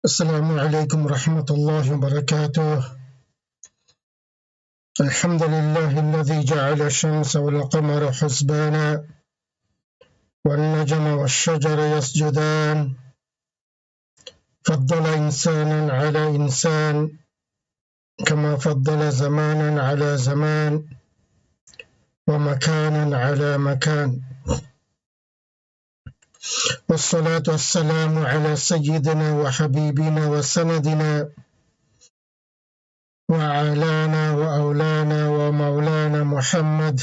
السلام عليكم ورحمة الله وبركاته. الحمد لله الذي جعل الشمس والقمر حسبانا والنجم والشجر يسجدان، فضل إنسانا على إنسان كما فضل زمانا على زمان ومكانا على مكان، والصلاة والسلام على سيدنا وحبيبنا وسندنا وعلانا وأولانا ومولانا محمد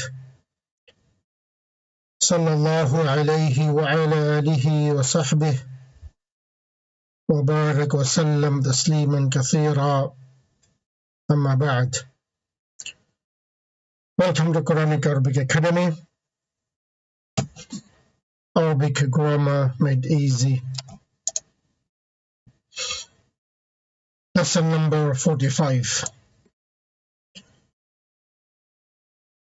صلى الله عليه وعلى آله وصحبه وبارك وسلم تسليما كثيرا. أما بعد. Welcome to Quranic Arabic Academy. Arabic Grammar Made Easy. Lesson number 45.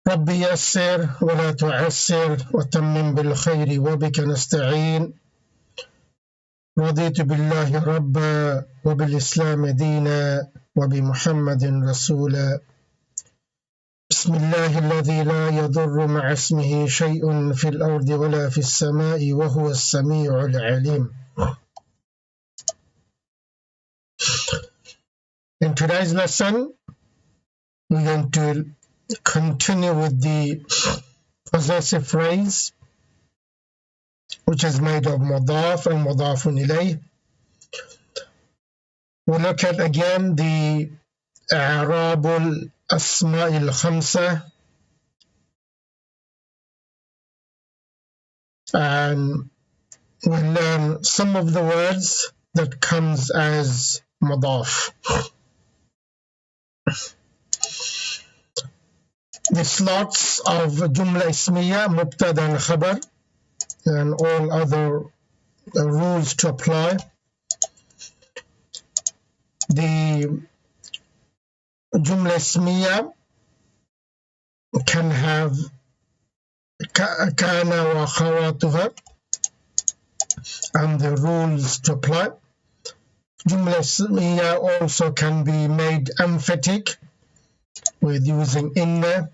رب يسر ولا تعسر وتمم بالخير وبك نستعين. رضيت بالله ربا وبالإسلام دينا وبمحمد رسولا. بسم الله الذي لا يضر مع اسمه شيء في الأرض ولا في السماء وهو السميع العليم. In today's lesson, we're going to continue with the possessive phrase, which is made of mudaf and mudafun ilayh. We'll look at again the i'rab al-asma' al-khamsa, and we'll learn some of the words that comes as mudaf. The slots of jumla ismiya, mubtada and khabar, and all other rules to apply. The jumla ismiya can have kana wa khawatuha and the rules to apply. Jumla ismiya also can be made emphatic with using inna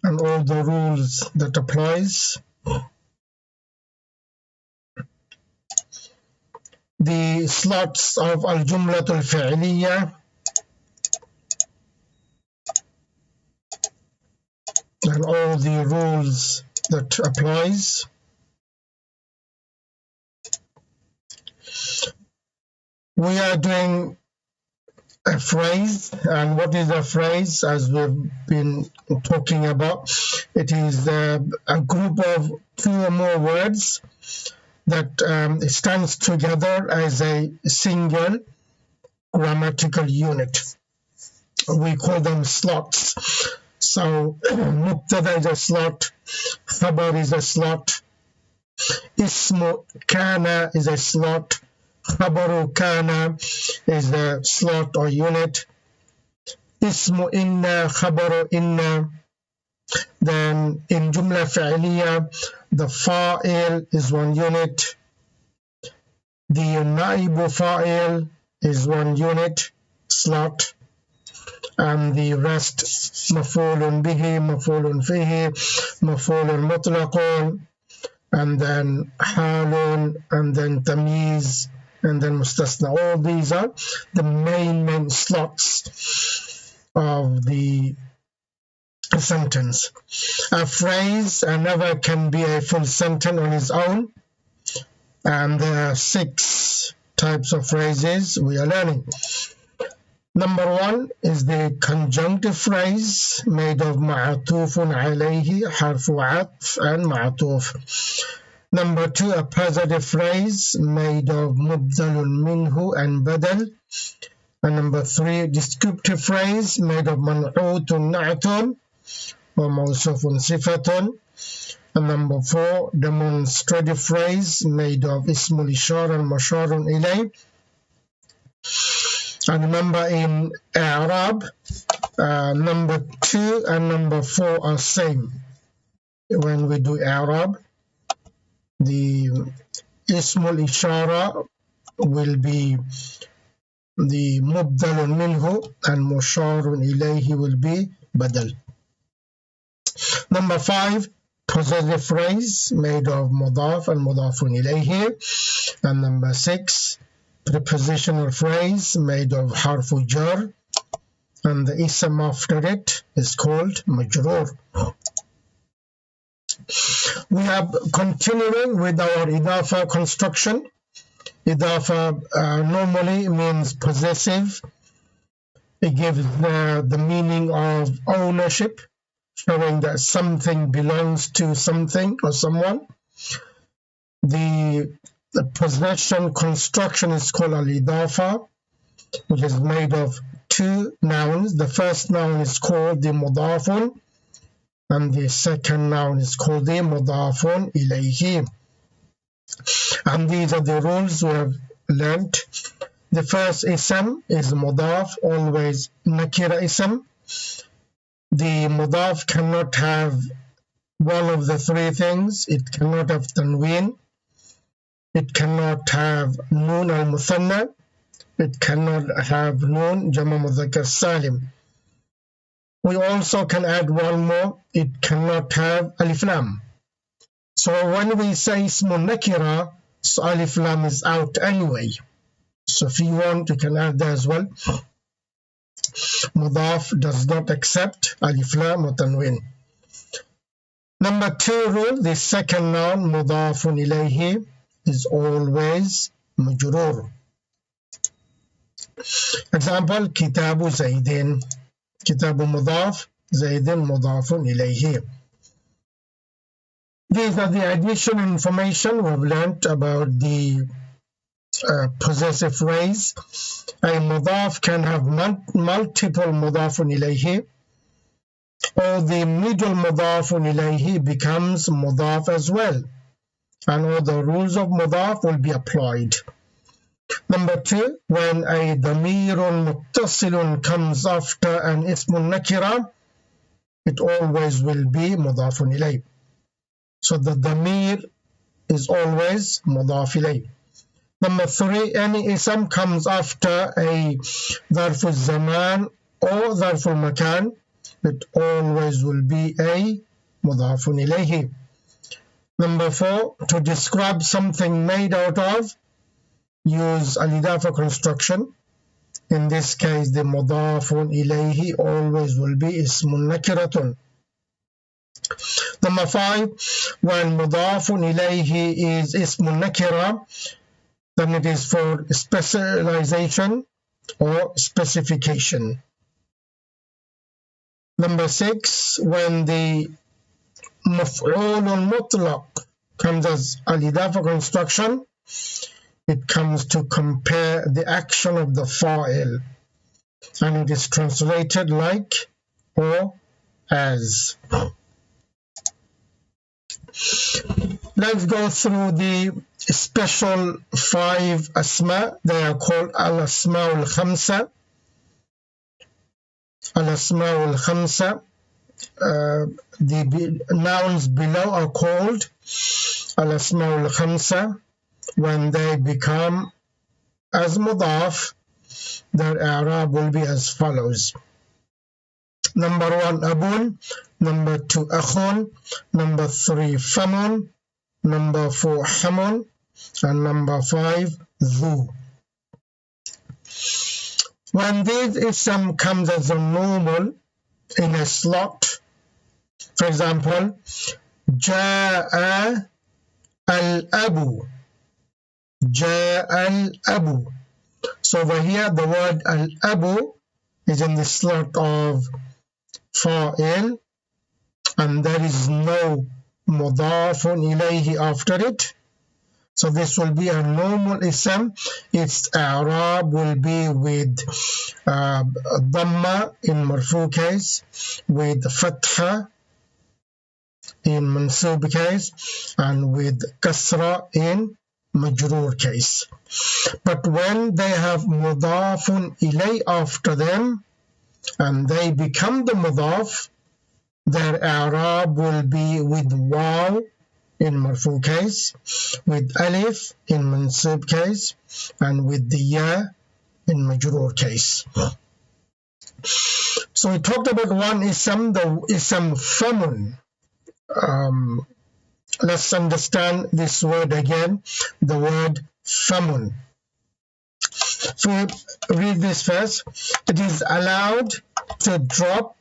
and all the rules that applies. The slots of al-jumlatul fi'liya and all the rules that applies. We are doing a phrase, and what is a phrase? As we've been talking about, it is a group of two or more words that stands together as a single grammatical unit. We call them slots. So mubtada is a slot, khabar is a slot, ismu kana is a slot, khabaru kana is a slot or unit, ismu inna, khabaru inna. Then in jumla fi'liya, the fa'il is one unit, the naibu fa'il is one unit, slot, and the rest maf'ulun bihi, maf'ulun fihi, maf'ulun mutlaqun, and then halun, and then tamyiz, and then mustasna. All these are the main slots of the sentence. A phrase never can be a full sentence on its own, and there are 6 types of phrases we are learning. Number 1 is the conjunctive phrase made of ma'atufun alayhi, harfu atf and ma'atuf. Number 2, a positive phrase made of mubdalun minhu and badal. And number 3, descriptive phrase made of man'utun na'tun or mawsufun sifatun. And number 4, demonstrative phrase made of ismul ishara and masharun ilay. And remember, in i'rab, number 2 and number 4 are same. When we do i'rab, the ismul ishara will be the mubdalun minhu, and musharun ilayhi will be badal. Number 5, possessive phrase made of mudaf and mudafun ilayhi. And number 6, prepositional phrase made of harfu jar, and the ism after it is called majroor. We are continuing with our idafa construction. Idafa normally means possessive. It gives the meaning of ownership, showing that something belongs to something or someone. The possession construction is called al-idafa, which is made of 2 nouns. The first noun is called the mudafun, and the second noun is called the mudafun ilayhi. And these are the rules we have learnt. The first ism is mudaf, always nakira ism. The mudaf cannot have one of the 3 things. It cannot have tanween. It cannot have noon al-muthanna. It cannot have noon jama mudhakkar salim. We also can add one more. It cannot have alif lam. So when we say ismun nakira, so alif lam is out anyway. So if you want, you can add that as well. Mudaf does not accept alif lam or tanween. Number 2 rule, the second noun, mudafun ilayhi, is always majroor. Example, kitabu zaydin. Kitabu mudaf, zaydin mudafun ilayhi. These are the additional information we've learnt about the possessive phrase. A mudaf can have multiple mudafun ilayhi, or the middle mudafun ilayhi becomes mudaf as well, and all the rules of mudaf will be applied. Number 2, when a damirun muttasilun comes after an ismun nakira, it always will be mudafun ilayh. So the damir is always mudaf ilayh. Number 3, any ism comes after a dharf zaman or dharf makan, it always will be a mudafun ilayhi. Number 4, to describe something made out of, use al-idafa construction. In this case, the mudafun ilayhi always will be ismun nakiratun. Number 5, when mudafun ilayhi is ismun nakira, then it is for specialization or specification. Number 6, when the maf'ulun mutlaq comes as al-idafa construction, it comes to compare the action of the fa'il, and it is translated like or as. Let's go through the special 5 asma. They are called al-asma'ul khamsa. Al-asma'ul khamsa. The nouns below are called al-asma'ul khamsa. When they become as mudaf, their i'rab will be as follows. Number 1, abun. Number 2, akhun. Number 3, famun. Number 4, hamun. And number 5, dhu. When this ism comes as a normal in a slot, for example, ja'a al-abu. Ja'a al-abu. So over here, the word al-abu is in the slot of fa'il, and there is no mudafun ilayhi after it. So this will be a normal ism. Its i'rab will be with dhamma in marfu case, with fatha in mansub case, and with kasra in majroor case. But when they have mudafun ilay after them and they become the mudaf, their i'rab will be with waw in marfu case, with alif in mansub case, and with the ya in majroor case. So we talked about one ism, the ism famun. Let's understand this word again, the word famun. So read this first. It is allowed to drop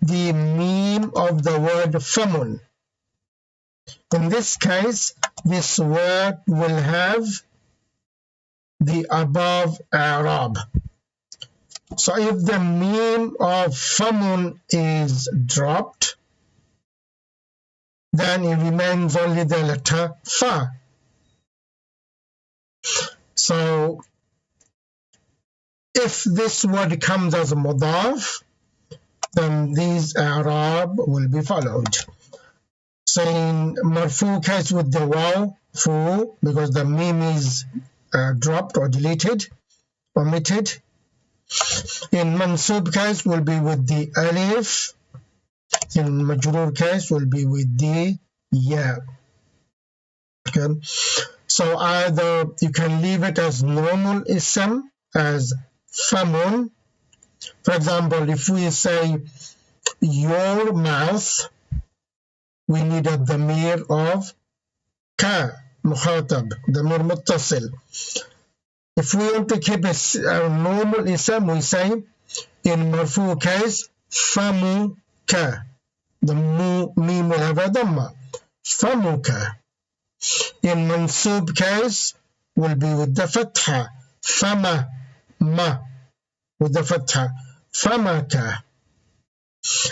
the meme of the word famun. In this case, this word will have the above i'rab. So if the meme of famun is dropped, then it remains only the letter fa. So if this word comes as a mudaf, then these i'rab will be followed. So in marfu case with the waw, fu, because the meme is dropped or deleted, omitted. In mansub case will be with the alif. In majroor case will be with the ya. Okay. So either you can leave it as normal ism, as famun. For example, if we say your mouth, we need a damir of ka, mukhatab, damir muttasil. If we want to keep a normal ism, we say in marfu case, famuka. The meme will have a dhamma. Famuka. In mansub case, will be with the fatha. Fama, ma, with the fatha. Famaka.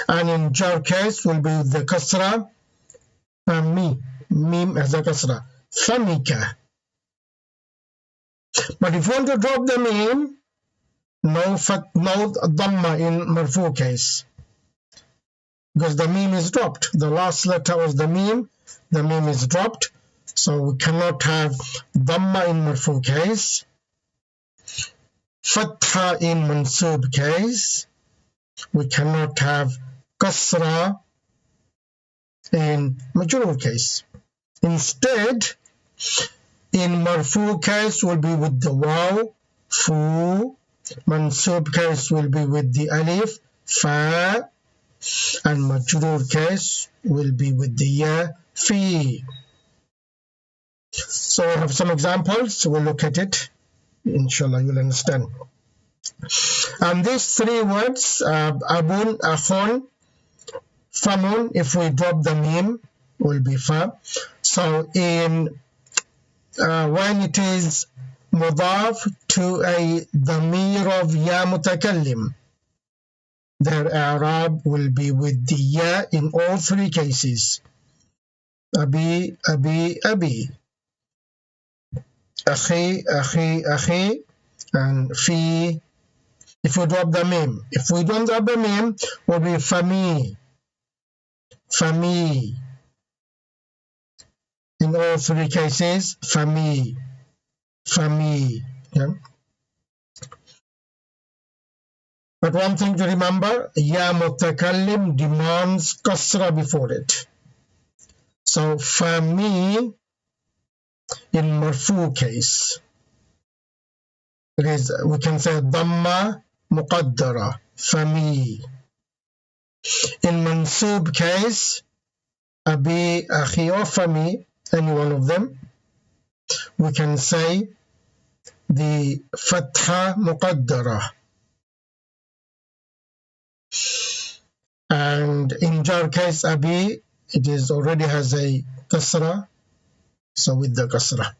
And in jar case, will be with the kasra. Fami, meme as a kasra. Famika. But if you want to drop the meme, no dhamma in marfu case, because the meme is dropped. The last letter was the meme is dropped, so we cannot have dhamma in marfu case, fatha in mansub case, we cannot have kasra in majroor case. Instead, in marfu case will be with the waw, fu, mansub case will be with the alif, fa, and majroor case will be with the ya, fi. So I have some examples, we'll look at it. Inshallah, you'll understand. And these three words, abun, akhun, famun, if we drop the meme, will be fa. So in when it is mudaf to a damir of ya mutakallim, their i'rab will be with the ya in all three cases. Abi, abi, abi. Akhi, akhi, akhi, and fi. If we drop the meme. If we don't drop the meme, will be fami, fami. In all three cases, fami, fami. Yeah. But one thing to remember, ya mutakallim demands kasra before it. So fami in marfu case, it is, we can say dhamma muqaddara, fami. In mansub case, abi, akhi, or fami, any one of them, we can say the fatha muqaddara. And in jar case, abi, it is already has a kasra, so with the kasra.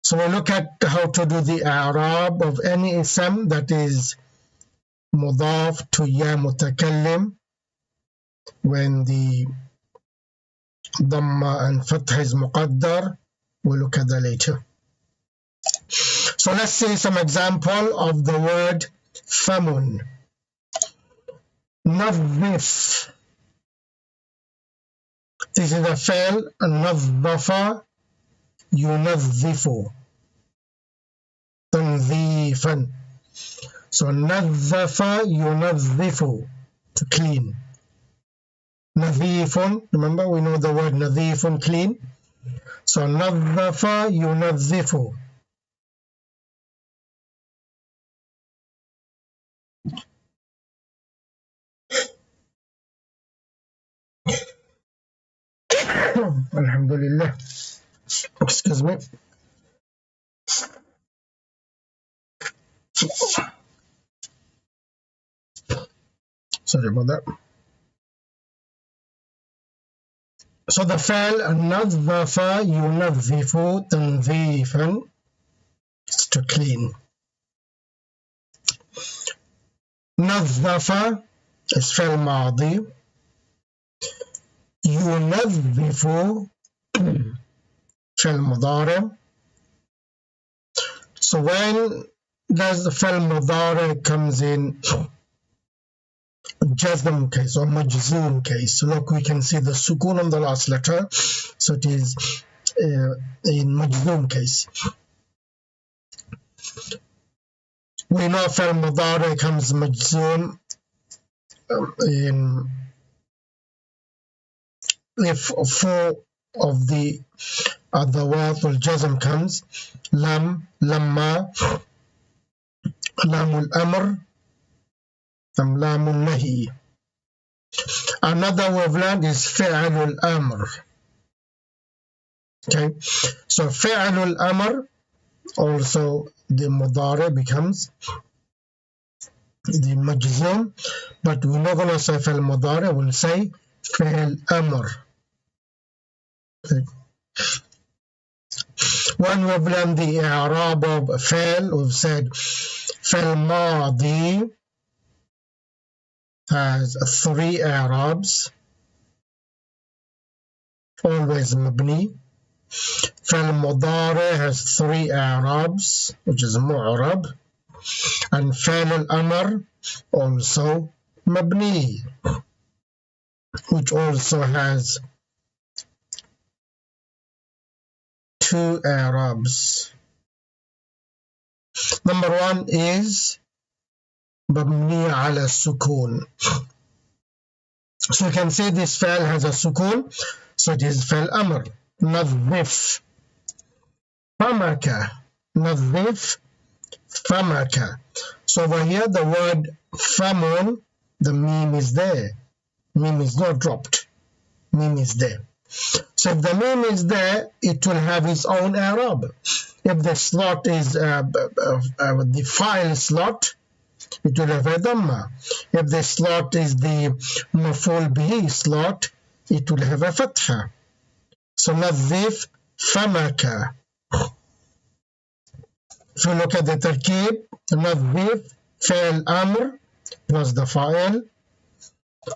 So we look at how to do the i'rab of any ism that is mudaf to ya mutakallim when the dhamma and fatha is muqaddar. We'll look at that later. So let's see some example of the word famun. Nadhif. This is a fail. Nadhafa yunadhifu. Tanzifan. So nadhafa yunadhifu, to clean. نظيف, remember we know the word نظيف, clean. So نظف ينظف. Alhamdulillah. Excuse me. Sorry about that. So the فعل نظف ينظف تنظيفا is to clean. نظف is فعل ماضي. ينظف فعل مضارع. So when does the فعل مضارع comes in jazm case or majzoom case? Look, we can see the sukun on the last letter, so it is in majzoom case. We know فعل مضارع comes majzoom in if four of the other words or jazm comes: lam, lamma, lam al-amr, and lam al-nahi. Another we've learned is fi'al al-amr. Okay, so fi'al al-amr, also the mudari becomes the majzoom, but we're not going to say fi'al mudari, we'll say fi'al amr. Okay. When we've learned the i'rab of fi'al, we've said fi'al madi has three i'rabs, always mabni. فعل مضارع has three i'rabs, which is mu'rab, and فعل الأمر also مبني, which also has two i'rabs. Number one is مبني على السكون. So you can say this فعل has a sukun, so it is فعل أمر. نظف فمك, نظف فمك. So over here the word famun, the meme is there. Meme is not dropped. Meme is there. So if the meme is there, it will have its own i'rab. If the slot is the file slot, it will have a dhamma. If the slot is the maf'ul bihi slot, it will have a fatha. So نظف فمك. If you look at the tarkib, نظف فعل أمر plus the file,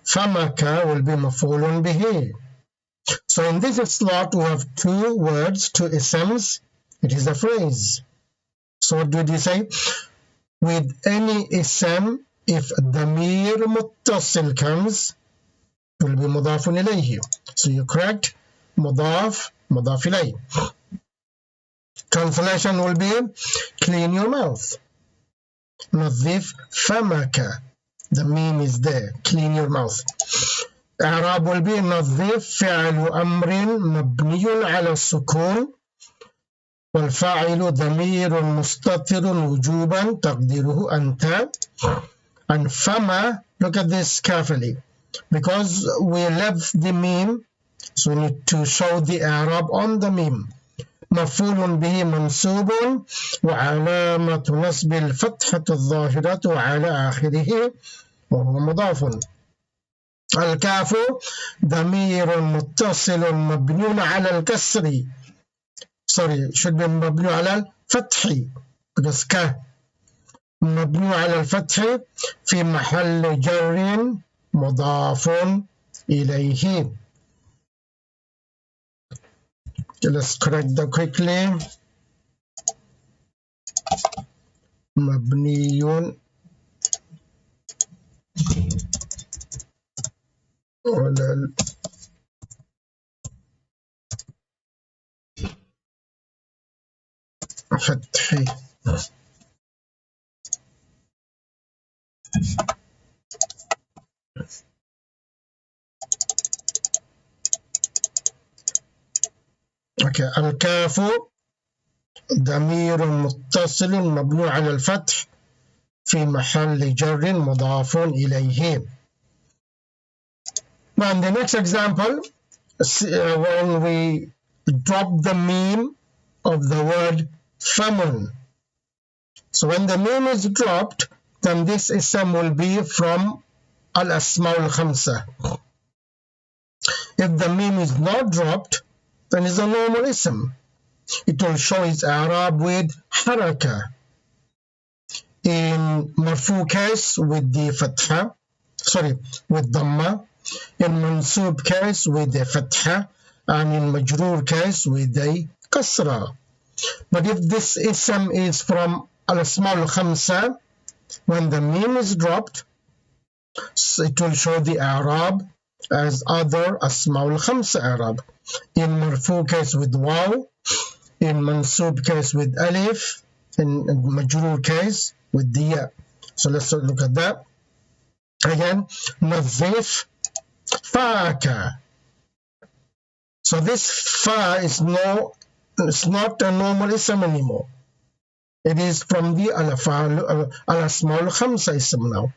فمك will be مفعول به. So in this slot we have two words, two isms. It is a phrase. So what did you say? With any ism, if damir muttasil comes, it will be مضاف إليه. So you correct مضاف مضاف إليه. Translation will be clean your mouth. نظف فمك. The meme is there. Clean your mouth. إعراب will be نظف فعل أمر مبني على السكون والفاعل ضمير مستتر وجوبا تقديره أنت. And فما, look at this carefully. Because we left the meme, so we need to show the إعراب on the meme. مفعول به منصوب وعلامة نصب الفتحة الظاهرة على آخره وهو مضاف. الكاف ضمير متصل مبني على الكسر. Sorry, should be مبني على الفتح. because ك مبني على الفتح في محل جر مضاف إليه. Let's correct that quickly. مبني على الفتح Okay. الكاف ضمير متصل مبني على الفتح في محل جر مضاف إليه. Now in the next example, when we drop the meme of the word famun. So when the meme is dropped, then this ism will be from al-asma al-khamsa. If the meme is not dropped, then it's a normal ism. It will show its i'rab with haraka. In marfu case with the fatha, with dhamma. In mansub case with the fatha, and in majroor case with the kasra. But if this ism is from al-asma al-khamsa, when the meme is dropped, so it will show the i'rab as other asma al-khamsa i'rab. In marfu case with waw, in mansub case with alif, in majroor case with the ya. So let's look at that. Again, nadhif faka. So this fa is not a normal ism anymore. It is from the al-asma al-khamsa ism now.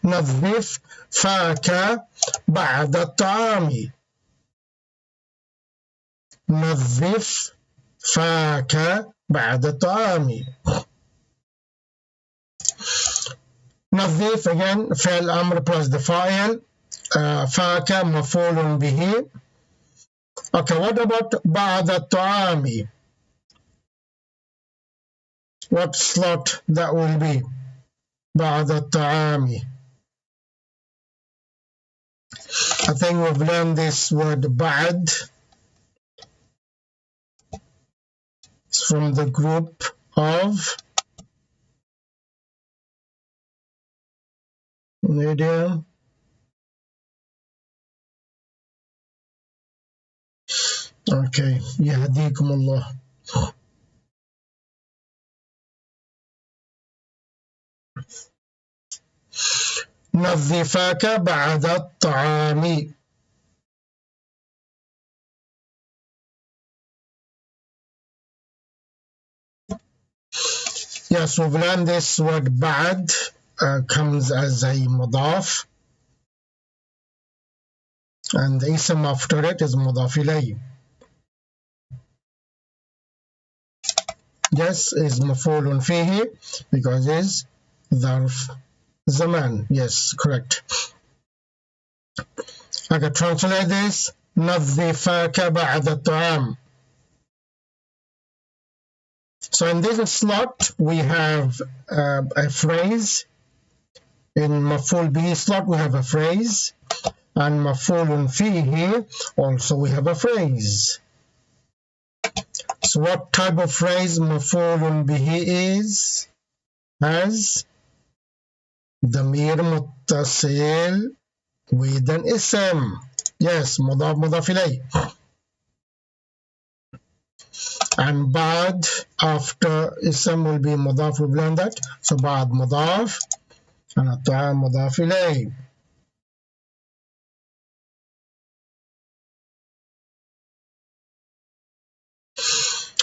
نظف فاك بعد الطعام. نظف فاك بعد الطعام. نظف again فعل أمر plus the file. فاك مفعول به. Okay, what about بعد الطعام? What slot that will be? بعد الطعام. I think we've learned this word ba'd. It's from the group of Nadia. Okay, يهديكم الله. نظفاك بعد الطعام. Yes, we've learned this word ba'd comes as a mudaf, and the ism after it is mudaf ilayh. Yes, is maf'ulun fihi because is dharf zaman. Yes, correct. I can translate this. نظفاك بعد الطعام. So in this slot we have a phrase. In maf'ul bihi slot we have a phrase, and maf'ulun fihi also we have a phrase. So what type of phrase maf'ulun bihi is? As ضمير متصل with an ism. Yes, مضاف مضاف إليه. And ba'd after ism will be mudaf. We've learned that. So ba'd mudaf and at-ta'am mudaf ilayh.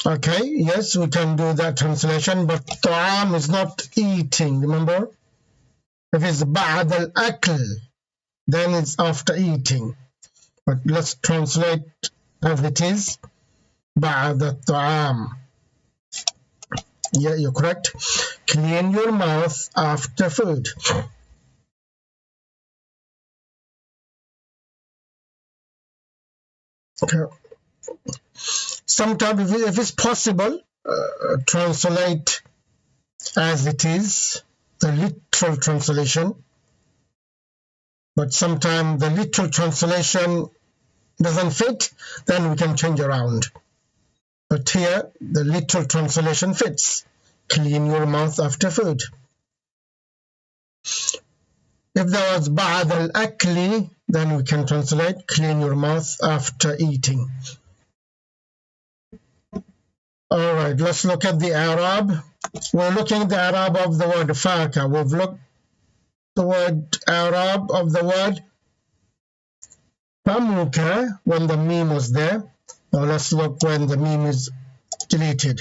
Okay, yes, we can do that translation, but ta'am is not eating, remember? If it's ba'd al-akl, then it's after eating. But let's translate as it is. بعد الطعام. Yeah, you're correct. Clean your mouth after food. Okay. Sometimes, if it's possible, translate as it is, the literal translation. But sometimes the literal translation doesn't fit, then we can change around. But here, the literal translation fits. Clean your mouth after food. If there was ba'd al-akli, then we can translate clean your mouth after eating. All right, let's look at the Arab. We're looking at the Arab of the word faka. We've looked at the word Arab of the word famuka when the meme was there. Now let's look when the meme is deleted.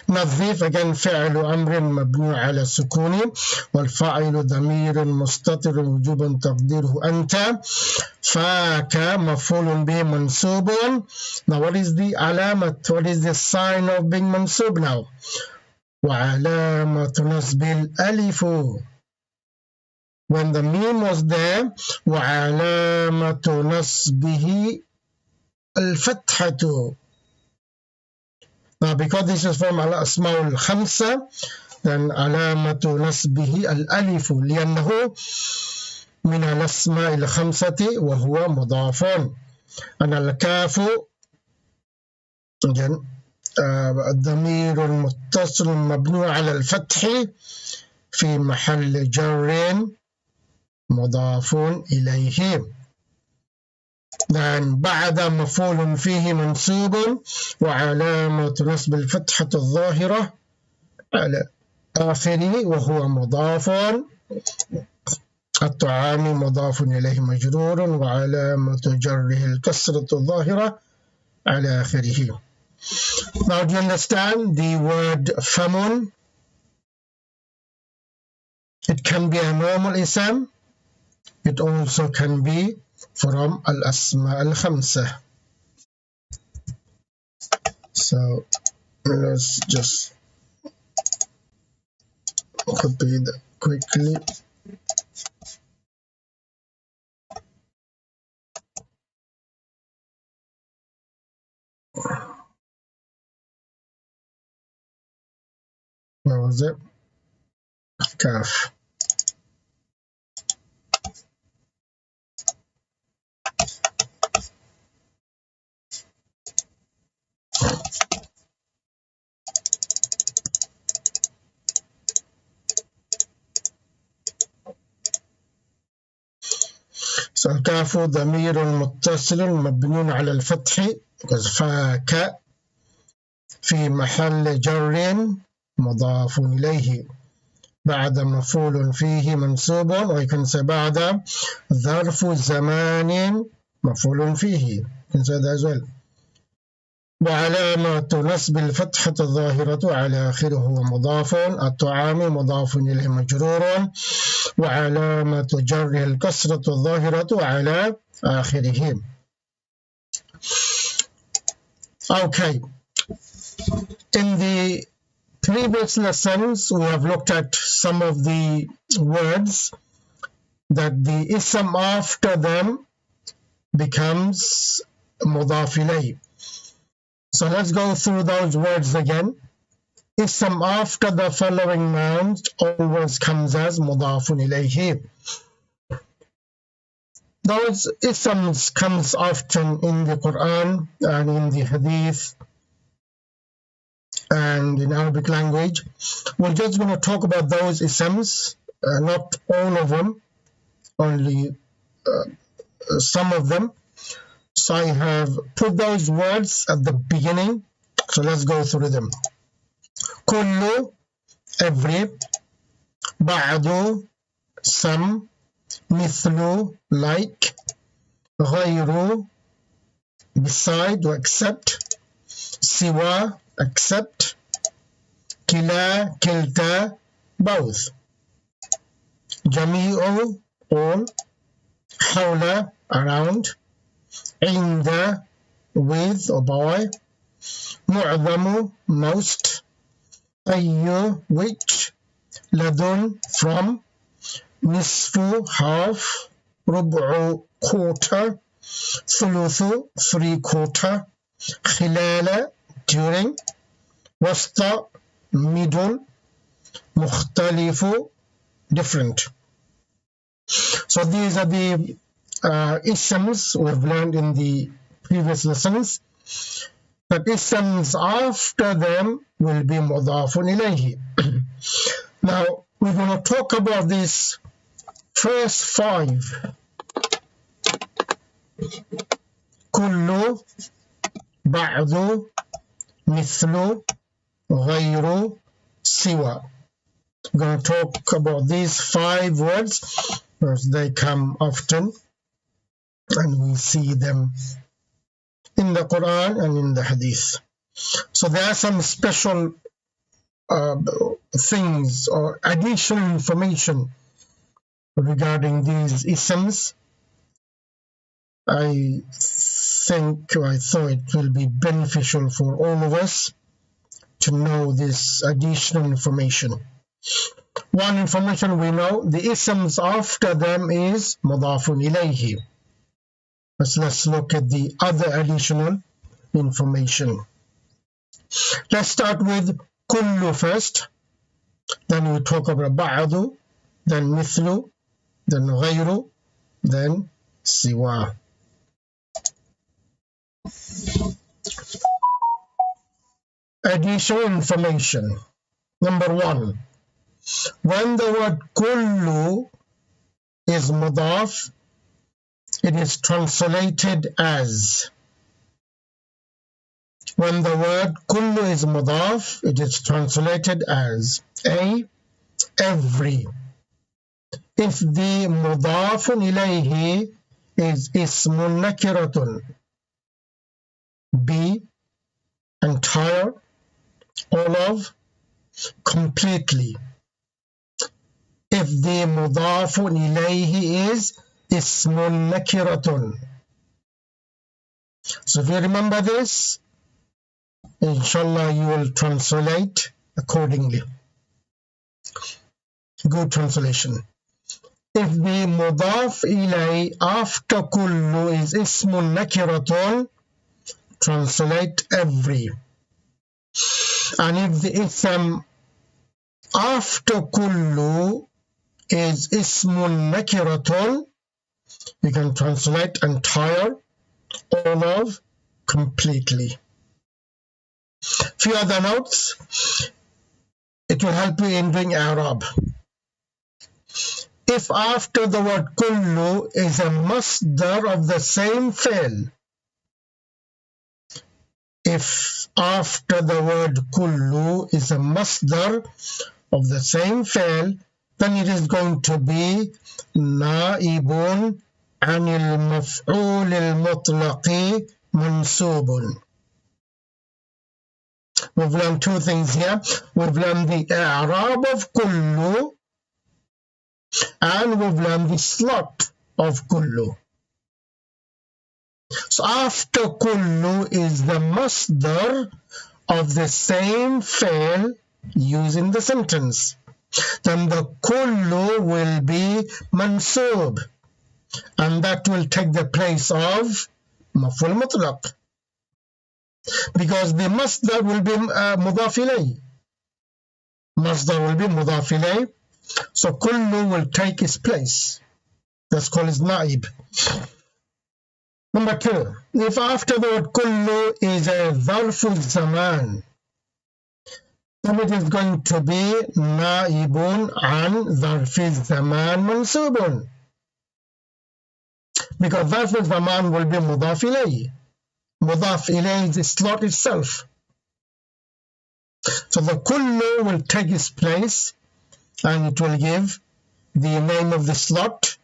نظيف again فعل أمر مبني على السكون والفاعل ضمير مستتر وجوبا تقديره أنت. فاك مفعول به منصوب. Now what is the علامة? What is the sign of being منصوب now? وعلامة نصب الألف. When the meme was there, وعلامة نصبه الفتحة. Now because this is from الأسماء الخمسة, then علامة نصبه الألف لأنه من الأسماء الخمسة وهو مضاف. أنا الكاف الضمير المتصل مبني على الفتح في محل جر مضاف إليه. then بعد مفعول فيه منصوب وعلامة نصب الفتحة الظاهرة على آخره وهو مضاف. الطعام مضاف إليه مجرور وعلامة جره الكسرة الظاهرة على آخره. Now do you understand the word فم? It can be a normal ism. It also can be from الأسماء الخمسة. So let's just copy that quickly. Where was it? Kaf. So الكاف ضمير متصل مبني على الفتح فاك في محل جر مضاف إليه بعد مفعول فيه منصوب ويكون بعد ظرف زمان مفعول فيه as well. وعلامة نصب الفتحة الظاهرة على آخره هو مضاف. الطعام مضاف إليه مجرور وعلامة جره الكسرة الظاهرة على آخره. Okay, in the previous lessons we have looked at some of the words that the ism after them becomes مضاف إليه. So let's go through those words again. Ism after the following nouns always comes as مضاف إليه. Those isms comes often in the Quran and in the Hadith and in Arabic language. We're just going to talk about those isms, not all of them, only some of them. So I have put those words at the beginning. So let's go through them. كل, every. بعد, some. مثل, like. غير, beside or except. سوى, except. كلا, كلتا, both. جميع, all. حول, around. عند, with or by. معظم, most. أي, which. لدن, from. نصف, half. ربع, quarter. ثلث, 3/4. خلال, during. وسط, middle. مختلف, different. So these are the isms we've learned in the previous lessons. But isms after them will be مضاف إليه. Now we're going to talk about these first 5. كل, بعض, مثل, غير, سوى. We're going to talk about these 5 words because they come often and we see them in the Quran and in the Hadith. So there are some special things or additional information regarding these isms. I thought it will be beneficial for all of us to know this additional information. One information we know, the isms after them is mudafun ilayhi. Let's look at the other additional information. Let's start with kullu first, then we talk about ba'du, then mithlu, then ghayru, then siwa. Additional information. Number one, when the word kullu is mudaf, it is translated as. When the word kullu is mudaf, it is translated as A, every. If the mudafun ilayhi is ismun nakiratun, B, entire, all of, completely. If the mudafun ilayhi is ismun nakiratun. So if you remember this, inshallah you will translate accordingly. Good translation. If the mudaf ilay after kullu is ismun nakiratun, translate every. And if the ism after kullu is ismun nakiratun, you can translate entire, all of, completely. Few other notes. It will help you in doing Arab. If after the word kullu is a masdar of the same fi'l, if after the word kullu is a masdar of the same fi'l, then it is going to be naibun anil maf'ul al-mutlaqi mansubun. We've learned two things here. We've learned the i'rab of kullu and we've learned the slot of kullu. So after kullu is the masdar of the same fi'l used in the sentence. Then the kullu will be mansub, and that will take the place of maf'ul mutlaq, because the masdar will be mudaf ilay. Masdar will be mudaf ilay, so kullu will take its place. That's called as naib. Number two, if after the word kullu is a zarf zaman, then it is going to be naibun an zarf zaman mansubun, because zarf zaman will be mudaf ilay. Mudaf ilay is the slot itself. So the kullu will take its place and it will give the name of the slot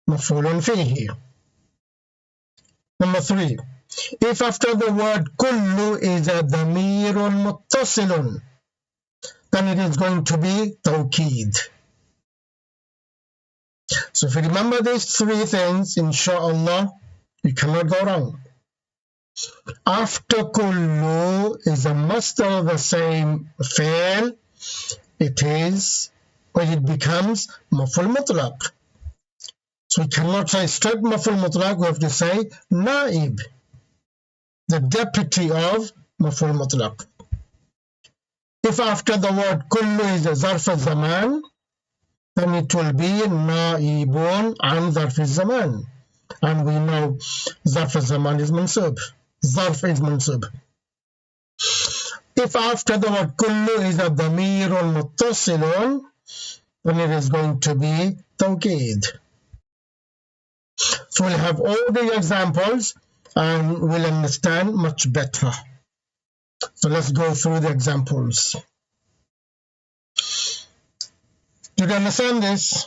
maf'ulun fihi. Number three, if after the word kullu is a damirun muttasilun, then it is going to be tawqeed. So if you remember these three things, inshallah, you cannot go wrong. After kullu is a masdar of the same fi'l, it becomes maf'ul mutlaq. So we cannot say straight maf'ul mutlaq, we have to say naib, the deputy of maf'ul mutlaq. If after the word kullu is a zarf zaman, then it will be naibun an zarf zaman. And we know zarf zaman is mansub. Zarf is mansub. If after the word kullu is a damirun muttasilun, then it is going to be tawqeed. So we'll have all the examples and we'll understand much better. So let's go through the examples. Did you understand this?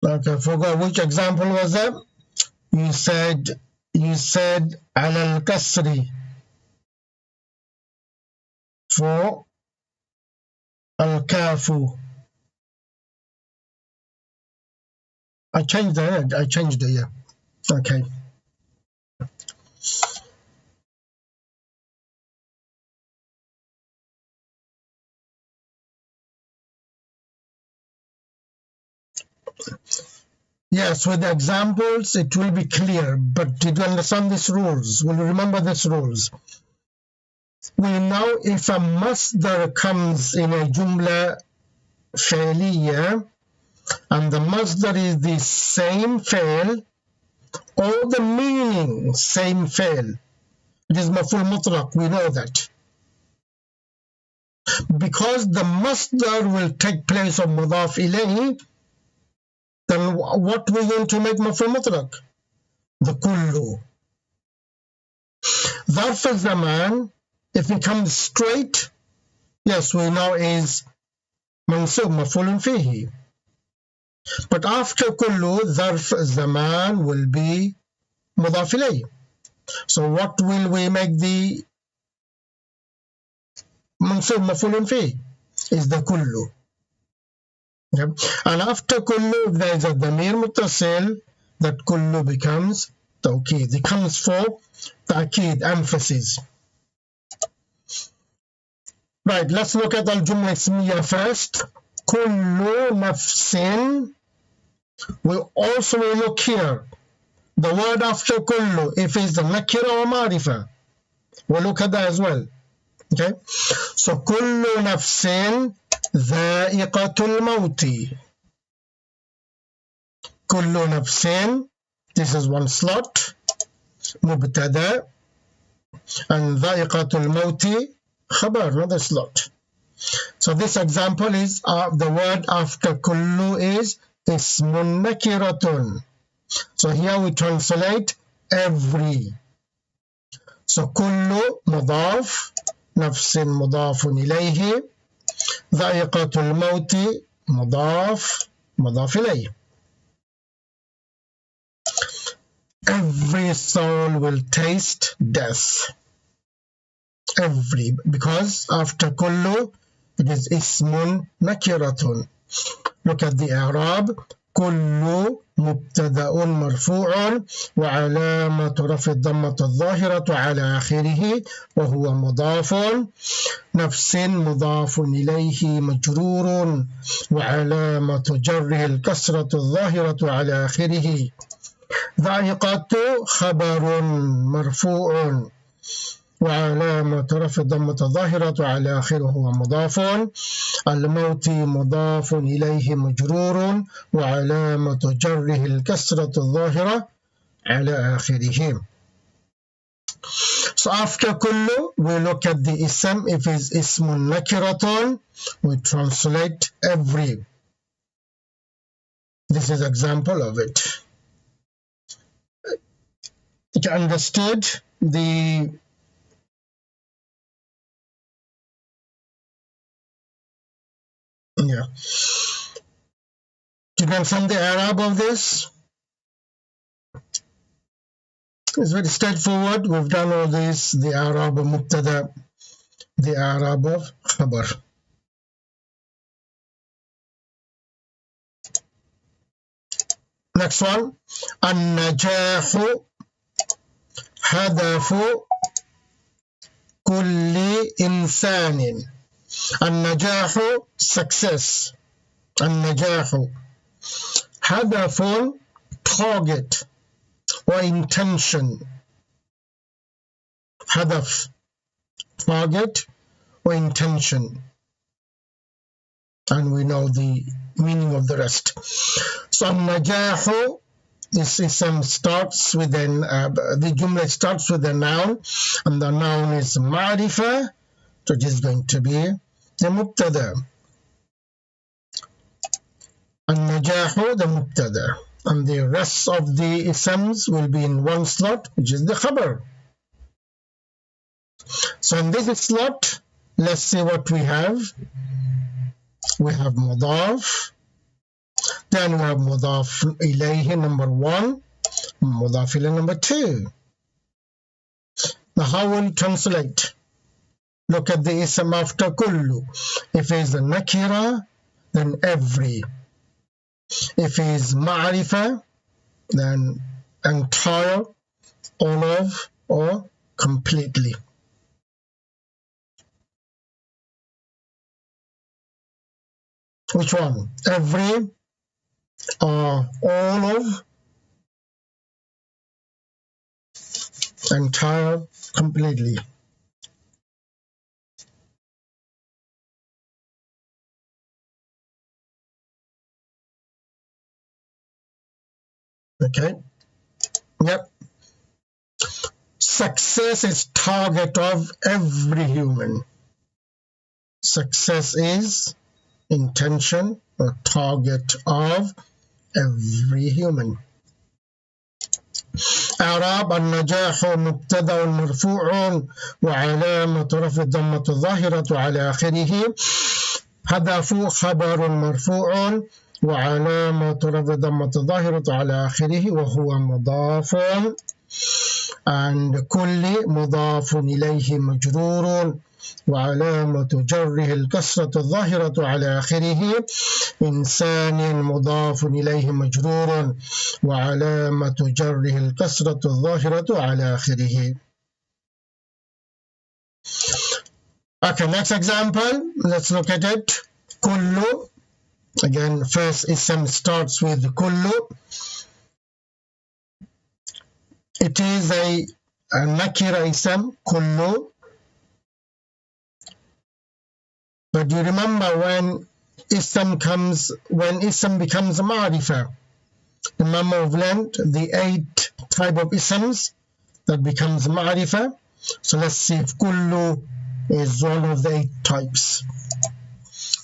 Okay, I forgot which example was that. You said على الكسر for الكاف. I changed it, yeah. Okay. Yes, with the examples it will be clear, but did you understand these rules? Will you remember these rules? We know if a masdar comes in a jumla فعلية and the masdar is the same fi'l or the meaning same fi'l, it is maf'ul mutlaq, we know that. Because the masdar will take place of mudaf ilayhi, then what we going to make maf'ul mutlaq? The kullu. Zarf al-zaman, if it comes straight, yes, we know is mansub, maf'ulun fihi. But after kullu, zarf al-zaman will be mudaf ilayhi. So what will we make the mansub, maf'ulun fihi? Is the kullu. Yep. And after kullu, if there is a damir muttasil, that kullu becomes tawkeed. It comes for ta'keed, emphasis. Right, let's look at al-jumla ismiya first. Kullu nafsin. We also will look here. The word after kullu, if it's the nakira or marifa, we'll look at that as well. Okay, so kullu nafsin dha'iqatul mawti. Kullu nafsin, this is one slot, mubtada, and dha'iqatul mawti khabar, another slot. So this example is the word after kullu is ismun nakiratun. So here we translate every. So kullu mudaf, nafsin mudafun ilayhi, dha'iqatul mawti mudaf, mudaf ilayhi. Every soul will taste death. Every, because after kullu it is ismun nakiratun. Look at the i'rab. كل مبتدأ مرفوع وعلامة رفع الضمة الظاهرة على آخره وهو مضاف. نفس مضاف إليه مجرور وعلامة جره الكسرة الظاهرة على آخره. ذائقة خبر مرفوع وعلامة رفع الضمة الظاهرة على آخره هو مضاف. الموت مضاف إليه مجرور وعلامة جره الكسرة الظاهرة على آخره. So after kullu, we look at the ism. If it's ismun nakiratun, we translate every. This is example of it. You understood the yeah. You can sum the Arab of this. It's very straightforward. We've done all this. The Arab of Mubtada, the Arab of Khabar. Next one. An-najahu hadafu kulli insanin. An-najahu, success. An-najahu. Hadafun, target or intention. Hadaf, target or intention. And we know the meaning of the rest. So an-najahu, this ism starts with the jumla starts with a noun, and the noun is ma'rifa, so it is going to be the mubtada. An-najahu, the mubtada, and the rest of the isms will be in one slot, which is the khabar. So in this slot, let's see what we have. We have mudaf. Then we have مضاف إليه number 1, مضاف إليه number 2. Now how will you translate? Look at the ism after kullu. If it's a nakira, then every. If it's ma'rifa, then entire, all of, or completely. Which one? Every, or all of, entire, completely. Okay. Yep. Success is target of every human. Success is intention or target of every human. إعراب النجاح مبتدأ مرفوع وعلامة رفع الضمة الظاهرة على آخره. هدف خبر مرفوع وعلامة رفع الضمة الظاهرة على آخره وهو مضاف. and كل مضاف إليه مجرور وعلامة جره الكسرة الظاهرة على آخره. إنسان مضاف إليه مجرور وعلامة جره الكسرة الظاهرة على آخره. Okay, next example, let's look at it. كل, again, first ism starts with كل. It is a nakira ism, كل. But you remember when ism becomes ma'rifa, remember we've learned the 8 type of isms that becomes ma'rifa. So let's see if kullu is one of the 8 types.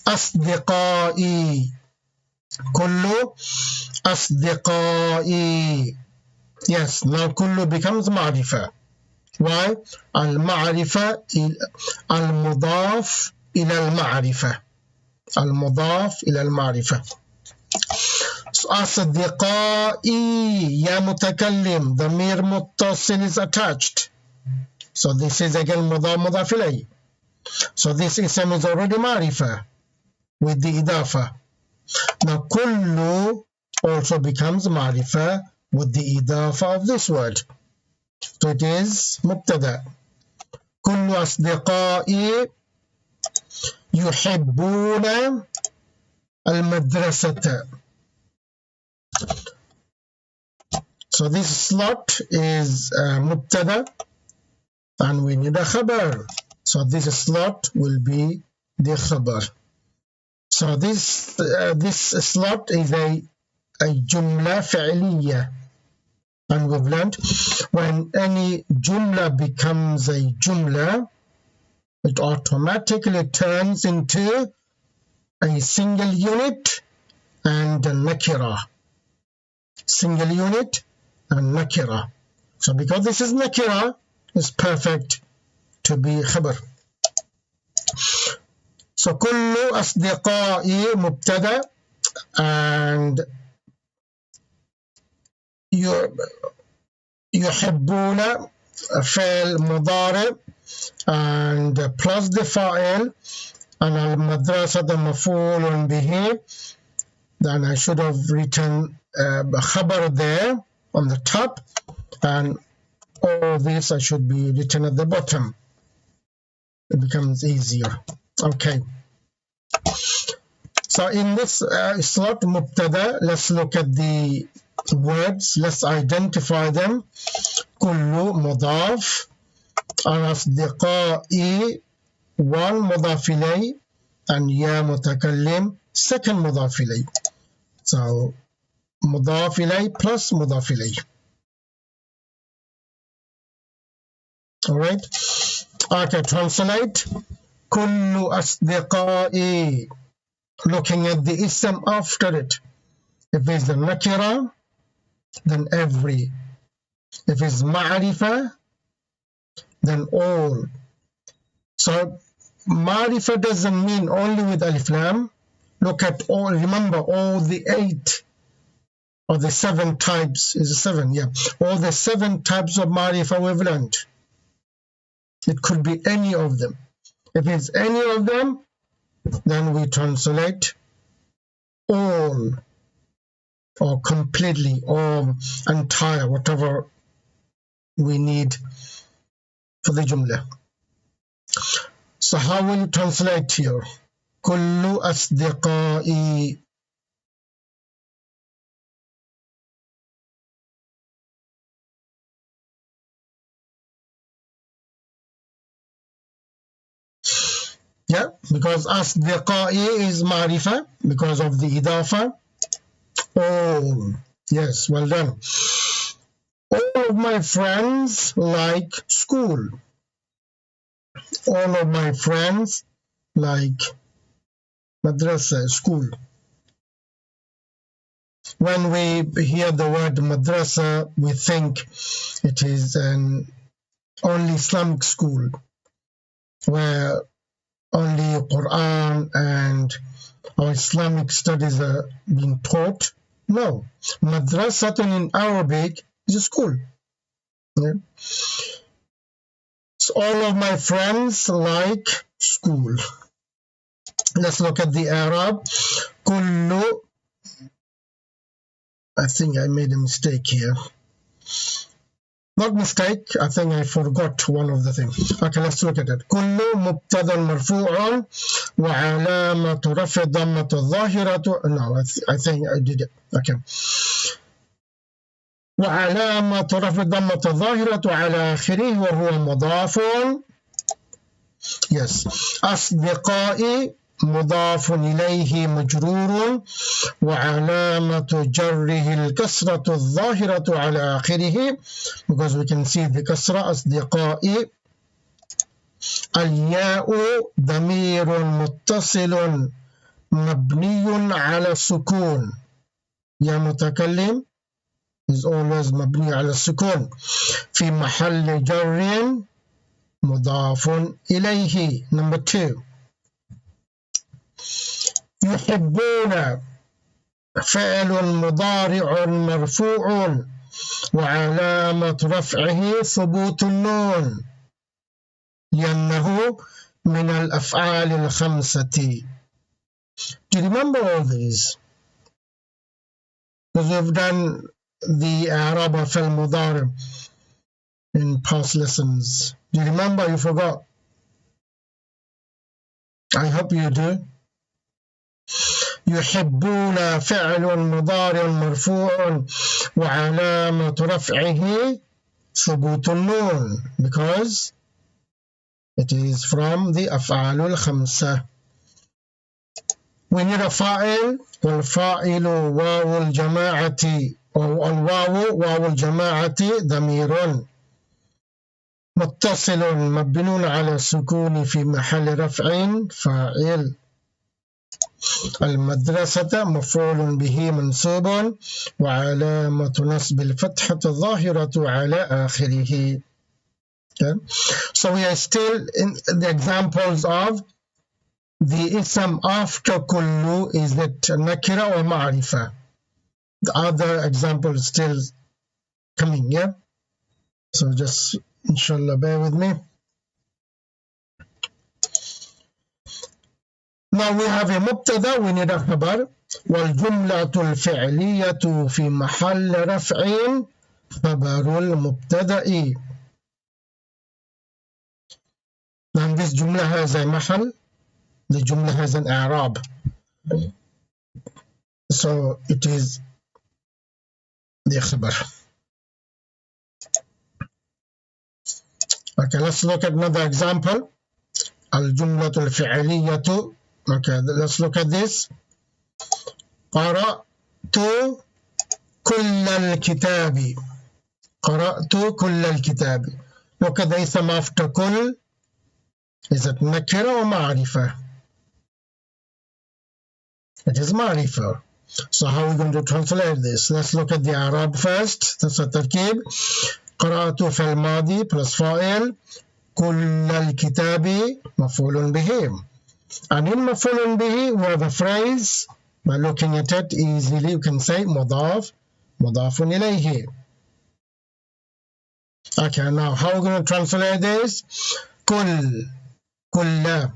أصدقائي, kullu أصدقائي. Yes, now kullu becomes ma'rifa. Why? Al-ma'rifa al-mudaf إلى المعرفة. المضاف إلى المعرفة. أصدقائي يا متكلم ضمير متصل is attached. So this is again مضاف مضاف إليه. So this ism is already معرفة with the إضافة. Now كل also becomes معرفة with the إضافة of this word. So it is مبتدأ. كل أصدقائي يحبون المدرسة. So this slot is مبتدأ and we need a خبر. So this slot will be the خبر. So this slot is a جملة فعلية. And we've learned when any جملة becomes a جملة, it automatically turns into a single unit and a nakira. Single unit and nakira. So because this is nakira, it's perfect to be khabar. So كل أصدقائي مبتدأ and يحبون فعل مضارع and plus the fa'il and al-madrasa the maf'ul bihi. Then I should have written khabar there on the top and all this I should be written at the bottom. It becomes easier. Okay. So in this slot mubtada, let's look at the words. Let's identify them. Kullu mudaf. أصدقائي one مضاف إليه and يا متكلم second مضاف إليه. So مضاف إليه plus مضاف إليه. Alright. Okay, translate. كل أصدقائي. Looking at the ism after it. If it's the nakira, then every. If it's ma'rifa, then all. So ma'rifa doesn't mean only with alif lam. Look at all, remember all the 8 or the 7 types, is it 7? Yeah. All the 7 types of ma'rifah we've learned. It could be any of them. If it's any of them, then we translate all or completely or entire, whatever we need for the jumla. So how will you translate here? كل أصدقائي. Yeah, because أصدقائي is معرفة because of the إضافة. All. Yes, well done. All of my friends like school. All of my friends like madrasa, school. When we hear the word madrasa, we think it is an only Islamic school where only Quran and our Islamic studies are being taught. No, madrasatun in Arabic is a school. Yeah. So all of my friends like school. Let's look at the Arab. Kullu. I think I made a mistake here. Not mistake, I think I forgot one of the things. Okay, let's look at it. كل مبتدا مرفوع وعلامة رفع ضمة الظاهرة. No, I think I did it. Okay. وعلامة رفع ضمة الظاهرة على آخره وهو مضاف. Yes. أصدقائي مضاف إليه مجرور وعلامة جره الكسرة الظاهرة على آخره because we can see the كسرة أصدقائي. الياء ضمير متصل مبني على السكون. يا متكلم is always مبني على السكون في محل جر مضاف إليه. Number 2. يحبون فعل مضارع مرفوع وعلامة رفعه ثبوت النون لأنه من الأفعال الخمسة. Do you remember all these? Because we've done the Arab فعل مضارع in past lessons. Do you remember? You forgot? I hope you do. يحبون فعل مضارع مرفوع وعلامة رفعه ثبوت النون because it is from the أفعال الخمسة. We need a فاعل والفاعل واو الجماعة والواو واو الجماعة ضمير متصل مبني على السكون في محل رفع فاعل. المدرسة مفعول به منصوب وعلامة نصب الفتحة الظاهرة على آخره. Okay. So we are still in the examples of the ism after kullu. Is it nakira or ma'rifa? The other example is still coming, yeah? So just inshallah bear with me. Now we have a مبتدا, we need a خبر. والجملة الفعلية في محل رفع خبر المبتدا. Now this جملة has a محل, the جملة has an إعراب. So it is the خبر. Okay, let's look at another example. الجملة الفعلية. Okay, let's look at this. قرأت كل الكتاب. قرأت كل الكتاب. Look at the ism after كل. Is it nakira or ma'rifa? It is ma'rifa. So how are we going to translate this? Let's look at the Arab first. That's a tarkib. قرأت في الماضي plus فاعل. كل الكتاب مفعول به. And in مفعول به we have a phrase. By looking at it easily you can say مضاف مضاف إليه. Okay, now how are we going to translate this? كل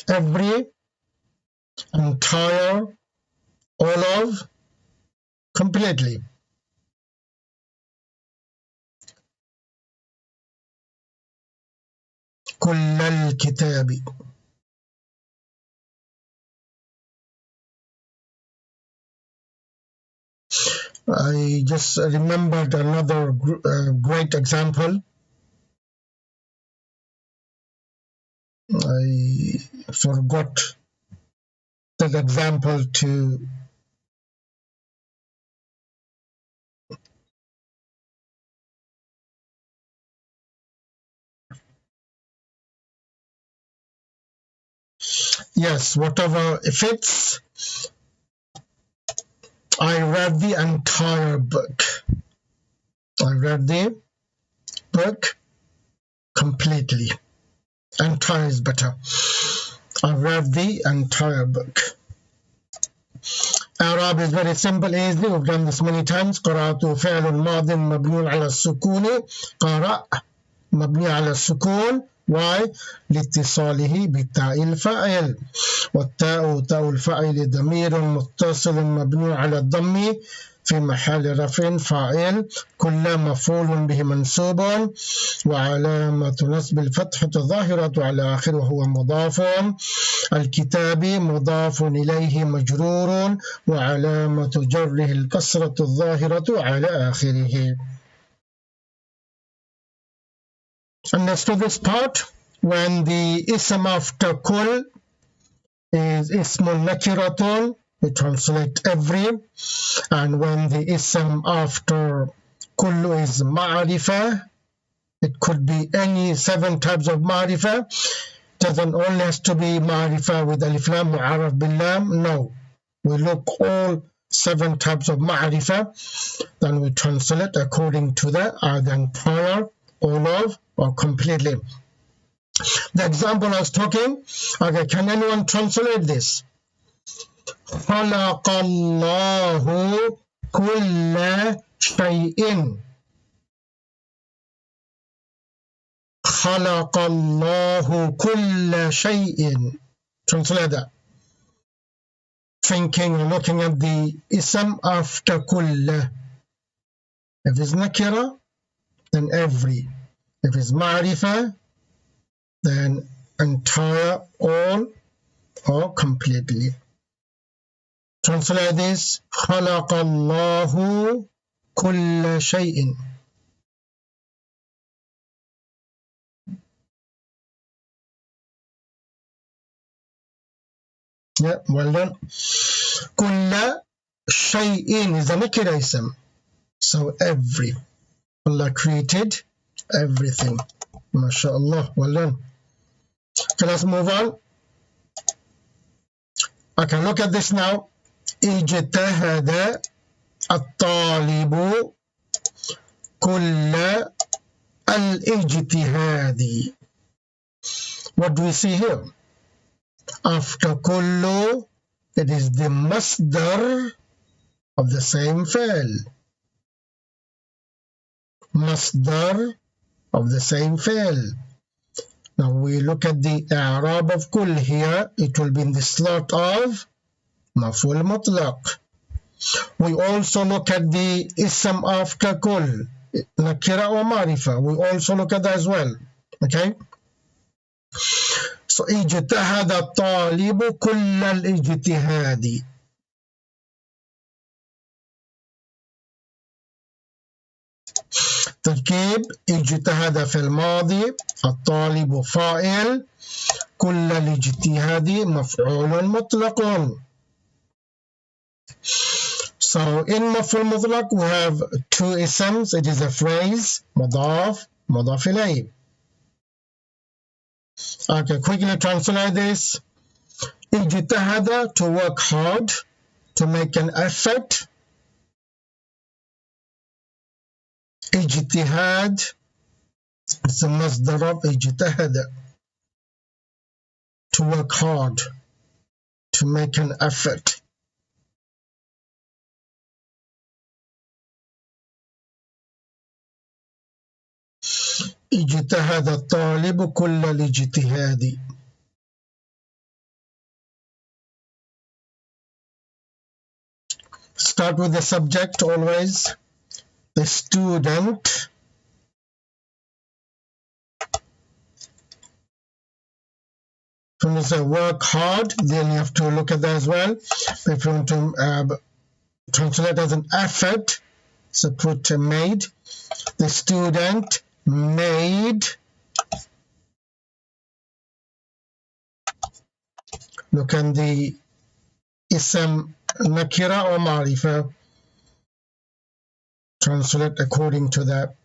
every, entire, all of, completely. كل الكتاب. I just remembered another great example. I forgot that example to yes, whatever fits. I read the entire book. I read the book completely. Entire is better. I read the entire book. Arab is very simple, easy. We've done this many times. قرأت فعل ماض مبني على السكون. قرأ مبني على السكون. Why؟ لاتصاله بتاء الفاعل. والتاء تاء الفاعل ضمير متصل مبني على الضم في محل رفع فاعل. كل مفعول به منصوب وعلامة نصب الفتحة الظاهرة على آخره وهو مضاف. الكتاب مضاف إليه مجرور وعلامة جره الكسرة الظاهرة على آخره. Understood this part? When the ism after kul is ismun nakiratun, we translate every, and when the ism after kul is ma'rifah, it could be any 7 types of ma'rifah. Doesn't only has to be ma'rifah with alif lam mu'arraf bil lam. No, we look all 7 types of ma'rifah, then we translate according to the either entire, all of, or completely. The example I was talking, okay, can anyone translate this? خلق الله كل شيء. خلق الله كل شيء. Translate that. Thinking or looking at the ism after كل. If it's nakira, then every. If it's ma'rifah, then entire, all, or completely. Translate this. خلق الله كل شيء. Yeah, well done. كل شيء is a nakira ism. So every. Allah created everything. MashaAllah. Well done. Okay, let's move on. Okay, look at this now. اجتهد الطالب كل الاجتهاد. What do we see here? After kullu, it is the masdar of the same fi'l. Masdar of the same fi'l. Now we look at the i'rab of kull here. It will be in the slot of maf'ul mutlaq. We also look at the ism after kull, nakira or marifa. We also look at that as well. Okay? So اجتهد الطالب كل الاجتهاد. تركيب اجتهد في الماضي الطالب فاعل كل الاجتهاد مفعول مطلق. So in مفعول مطلق we have 2 isms. It is a phrase مضاف مضاف إليه. Okay, quickly translate this. اجتهد, to work hard, to make an effort. اجتهاد, it's a masdar of اجتهد, to work hard, to make an effort. اجتهد الطالب كل الاجتهاد. Start with the subject always. The student. When you say work hard, then you have to look at that as well. If you want to translate as an effort, so put made. The student made. Look at the ism nakira or marifa. Translate according to that.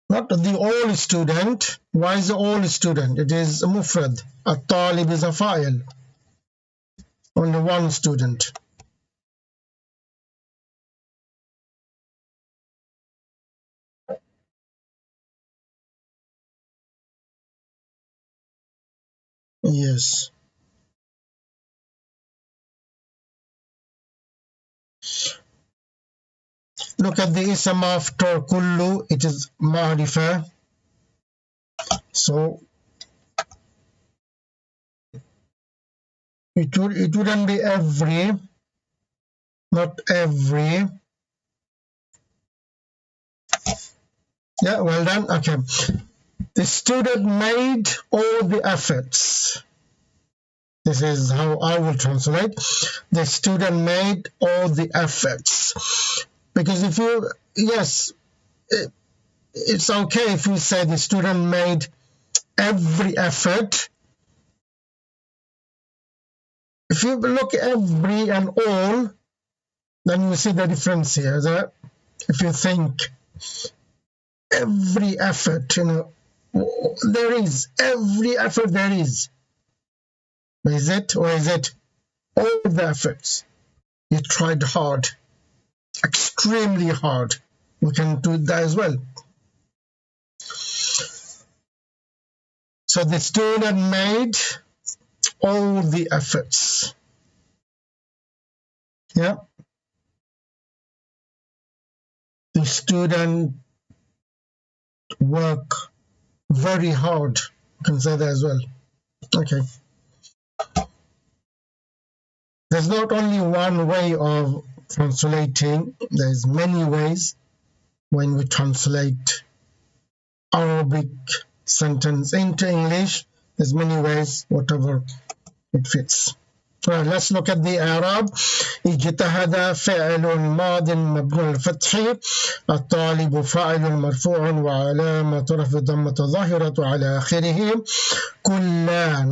Not the all student. Why is the all student? It is a mufrad. A talib is a file. Only one student. Yes. Look at the ism after kullu. It is ma'rifah. So it wouldn't be every, not every. Yeah, well done. Okay. The student made all the efforts. This is how I will translate. The student made all the efforts. Because if you, yes, it's okay if you say the student made every effort. If you look at every and all, then you see the difference here. That if you think every effort, there is every effort there is. Is it, or is it all the efforts? You tried hard, extremely hard. We can do that as well. So the student made all the efforts. Yeah. The student work very hard. You can say that as well. Okay. There's not only one way of translating. There's many ways when we translate Arabic sentence into English. There's many ways, whatever it fits. All right, let's look at the Arab. اجتهد فعل ماض مبني الفتح. الطالب فاعل مرفوع وعلامة رفع ضمة ظاهرة على آخره. كل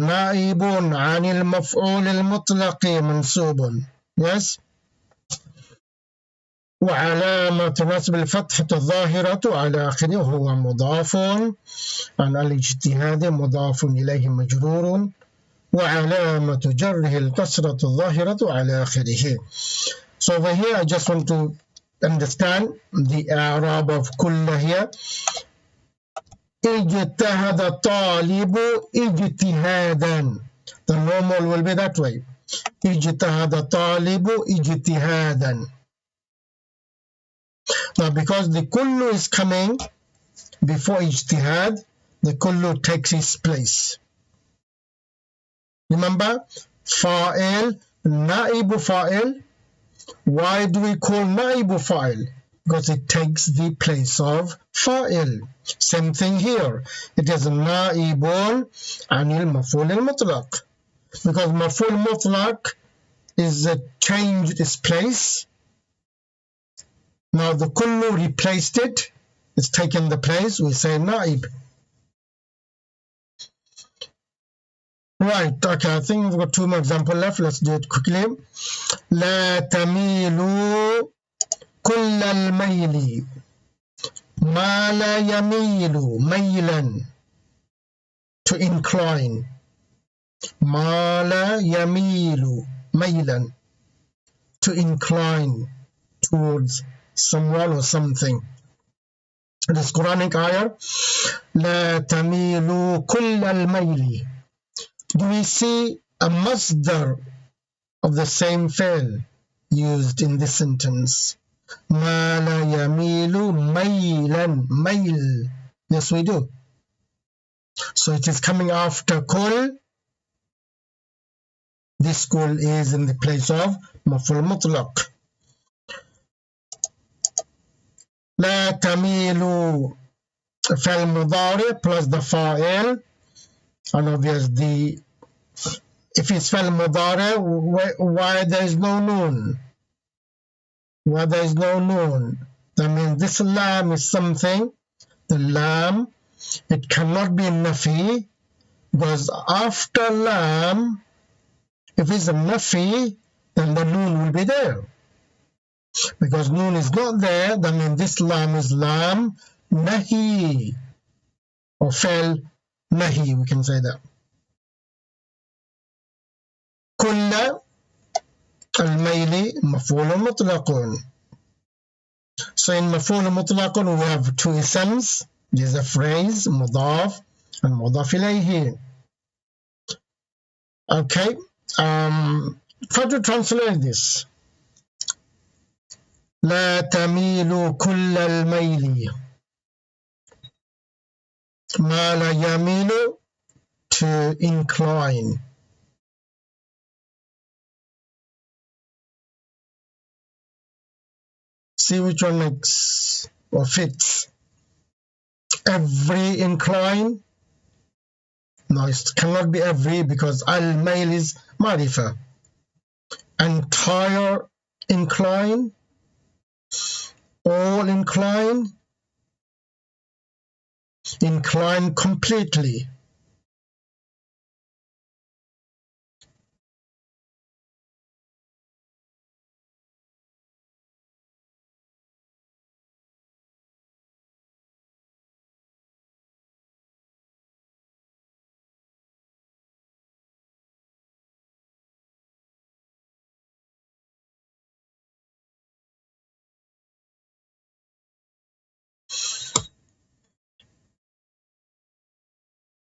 نائب عن المفعول المطلق منصوب. Yes. وعلامة نصب الفتحة الظاهرة على آخره هو مضاف. عن الاجتهاد مضاف إليه مجرور. وعلامة جره الكسرة الظاهرة على آخره. So over here I just want to understand the Arab of كل here. اجتهد طالب اجتهادا. The normal will be that way. اجتهد طالب اجتهادا. Now because the kullu is coming before ijtihad, the kullu takes its place. Remember, fa'il, na'ibu fa'il. Why do we call na'ibu fa'il? Because it takes the place of fa'il. Same thing here. It is na'ibun anil maf'ul al-mutlaq. Because maf'ul mutlaq is changed its place. Now the kullu replaced it. It's taken the place. We say na'ib. Right, okay, I think we've got two more examples left. Let's do it quickly. لا تميلوا كل الميل. ما لا يميل ميلا. To incline. ما لا يميل ميلا. To incline towards someone or something. this Quranic ayah, لا تميلوا كل الميل. Do we see a masdar of the same fi'l used in this sentence? مال يميل ميلا ميل. Yes, we do. So it is coming after kul. This kul is in the place of maf'ul mutlaq. لا تميل فعل مضارع plus the fa'il, and obviously if it's fa'il mudari, why there is no noon? Why there is no noon? That means this lam is something. The lam, it cannot be nafi, because after lam, if it's a nafi, then the noon will be there. Because noon is not there, that means this lam is lam nahi, or fa'il nahi, we can say that. كل الميل مفعول مطلق. So in مفعول مطلق we have two isms. There's a phrase مضاف and مضاف إليه. Okay, try to translate this. لا تميل كل الميل. مال يميل, to incline. See which one makes or fits. Every incline? No, it cannot be every, because al-mail is marifa. Entire incline? All incline? Incline completely.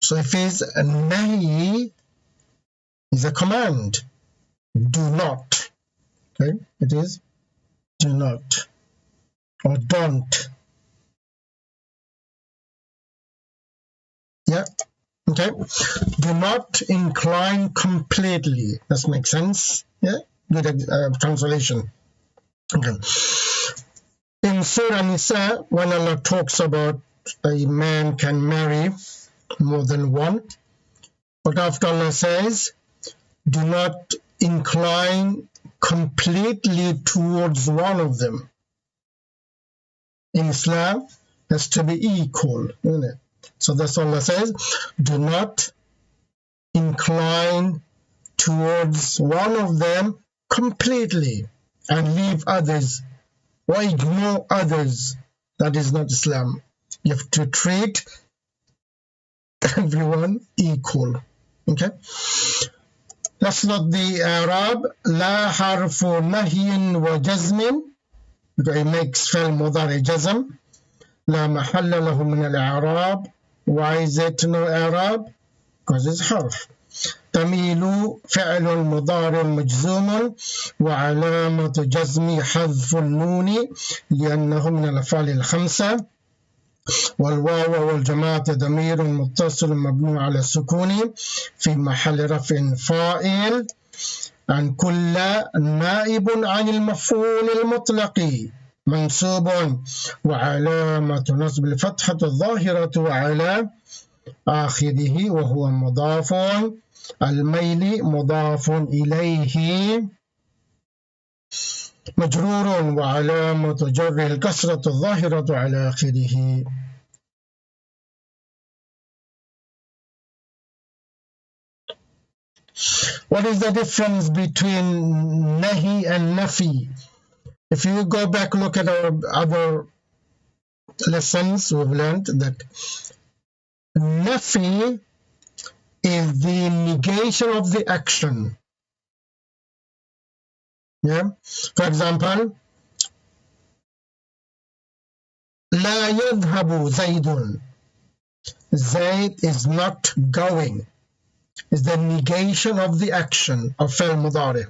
So if it's a nahi, is a command. Do not. Okay, it is do not or don't. Yeah. Okay. Do not incline completely. That makes sense. Yeah. Good translation. Okay. In Surah Nisa, when Allah talks about a man can marry more than one, but after Allah says, do not incline completely towards one of them. In Islam, has to be equal, isn't it? So that's all Allah says. Do not incline towards one of them completely and leave others or ignore others. That is not Islam. You have to treat everyone equal. Okay? That's not the Arab. لا حرف نهي وجزم, because it makes فعل مضارع جزم. لا محل له من الإعراب. Why is it no Arab? Because it's حرف. تميل فعل مضارع مجزوم وعلامة جزم حذف النون لأنه من الأفعال الخمسة. والواو والجماعة ضمير متصل مبني على السكون في محل رفع فاعل عن كل نائب عن المفعول المطلق منصوب وعلامة نصب الفتحة الظاهرة على آخره وهو مضاف. الميل مضاف إليه مجرور وعلامة جره الكسرة الظاهرة على آخره. What is the difference between nahi and nafi? If you go back, look at our other lessons, we've learned that nafi is the negation of the action. Yeah. For example, لا يذهب زيد. Zayd is not going. Is the negation of the action of fi'l mudari.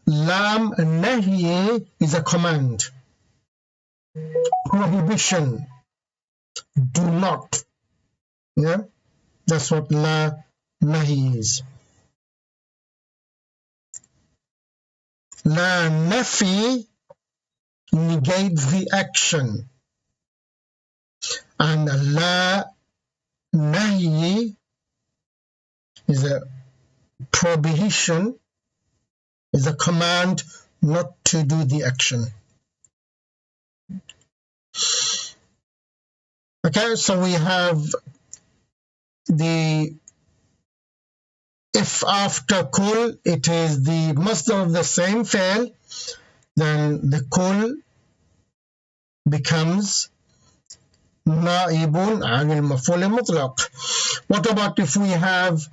Lam nahi is a command. Prohibition. Do not. Yeah, that's what la nahi is. La nafi negates the action, and la nahi is a prohibition, is a command not to do the action. Okay, so we have the if after kul it is the masdar of the same fi'l, then the kul becomes naibun an al-maf'ul mutlaq. What about if we have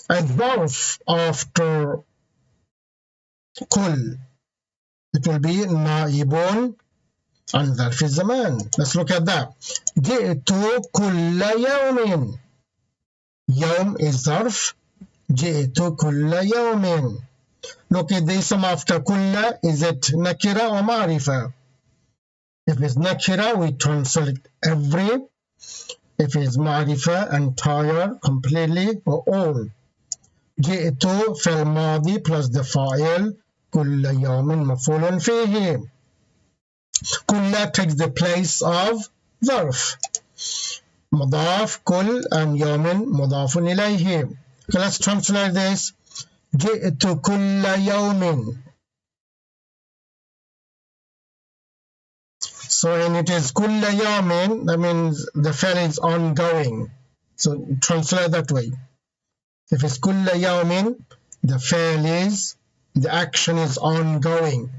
a zarf after kul? It will be naibun an zarf al-zaman. Let's look at that. Ji'tu kulla yawmin. Yawm is zarf. Ji'tu kulla yawmin. Look at the ism after kulla. Is it nakira or ma'rifa? If it's nakira, we translate every. If it's ma'rifa, entire, completely, or all. Ji'tu fil madi plus the fa'il. Kulla yawmin maf'ulun fihi. Kulla takes the place of zarf. Mudaf, kul, and yawmin mudafun ilayhi. Okay, let's translate this. Ji'tu kulla yawmin. So when it is kulla yawmin, that means the fi'l is ongoing. So translate that way. If it's kulla yawmin, the fi'l is, the action is ongoing.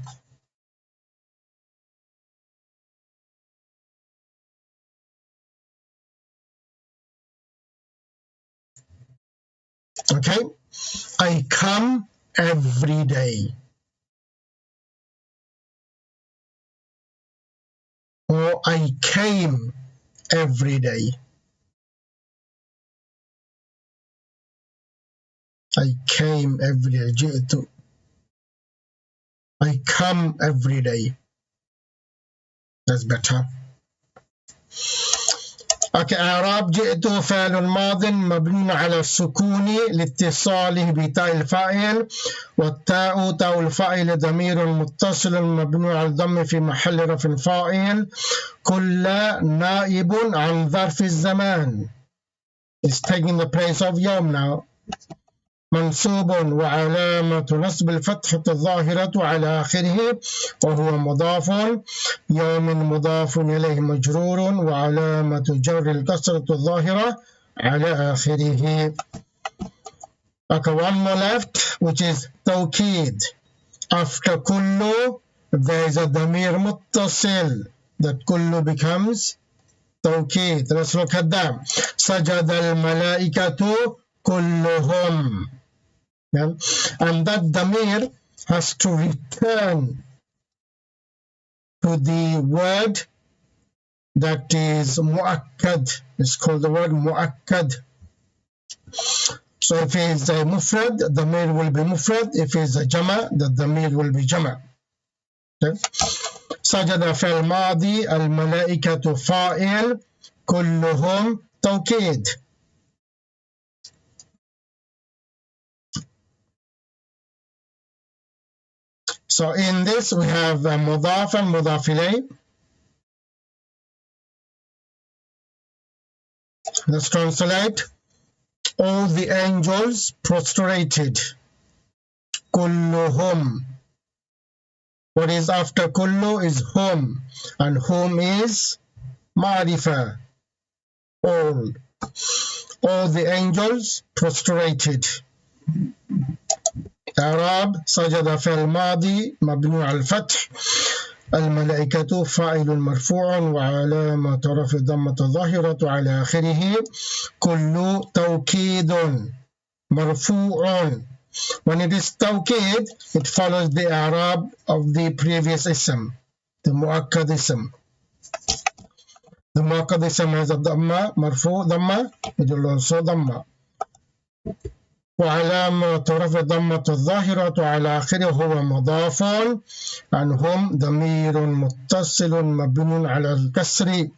Okay, I come every day. Or I came every day. I came every day. جئت. I come every day. That's better. Okay, إعراب جئت فعل ماض مبني على السكون لاتصاله بتاء الفاعل، والتاء تاء الفاعل ضمير متصل مبني على الضم في محل رفع فاعل. كل نائب عن ظرف الزمان. It's taking the place of يوم now. منصوب وعلامة نصب الفتحة الظاهرة على آخره وهو مضاف. يوم مضاف إليه مجرور وعلامة جر الكسرة الظاهرة على آخره. Okay, one more left, which is توكيد. After كل there is a ضمير متصل. That كل becomes توكيد. Let's look at that. سجد الملائكة كلهم. And that damir has to return to the word that is mu'akkad. It's called the word mu'akkad. So if it's a mufrad, the damir will be mufrad. If it's a jama, the damir will be jama. Okay. سجد في الماضي الملائكة فاعل كلهم توكيد. So in this we have mudaf and mudaf ilayh. Let's translate. All the angels prostrated. Kulluhum. What is after kullu is hum, and hum is ma'rifa. All. All the angels prostrated. إعراب سجد في الماضي مبني على الفتح الملائكة فاعل مرفوع وعلامة رفع الضمة الظاهرة على آخره كل توكيد مرفوع. When it is توكيد, it follows the إعراب of the previous ism, the مؤكد ism. The muqaddism has a dhamma, marfu dhamma, it will also dhamma. وعلامة رفع الضمة الظاهرة على آخره هو مضاف عنهم ضمير متصل مبني على الكسر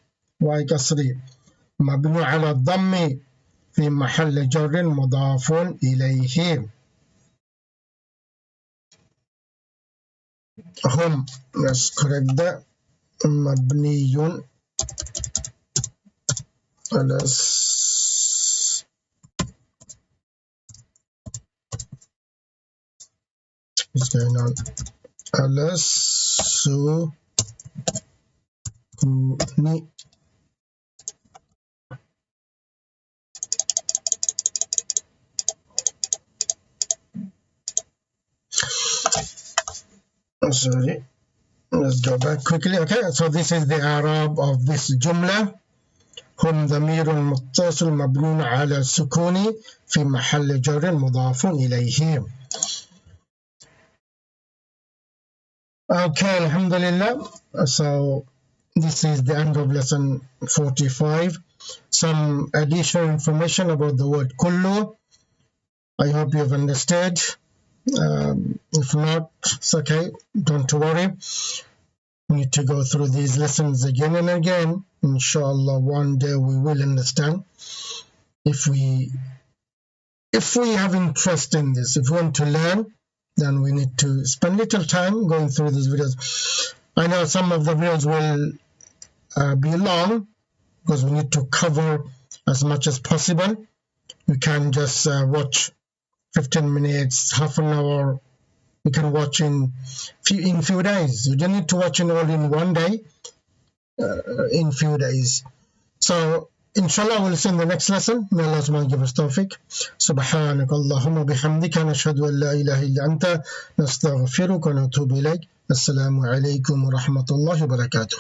وكسر مبني على الضم في محل جر مضاف إليه. هم let's correct that مبني على what's going on على السكون. Sorry, let's go back quickly. Okay, so this is the Arab of this jumla. هم ضمير متصل مبني على السكون في محل جر مضاف إليه. Okay, alhamdulillah. So this is the end of lesson 45. Some additional information about the word kullu. I hope you have understood. If not, it's okay, don't worry. We need to go through these lessons again and again. Inshallah, one day we will understand. If we have interest in this, if we want to learn, then we need to spend little time going through these videos. I know some of the videos will be long because we need to cover as much as possible. We can just watch 15 minutes, half an hour. You can watch in few days. You don't need to watch it all in one day, in few days. So, inshallah, we'll see in the next lesson. May Allah subhanahu give us tawfiq. Subhanak Allahumma bihamdika nashhadu an la ilaha illa anta nastaghfiruka wa natubu ilayk. Assalamu alaikum wa rahmatullahi wa barakatuh.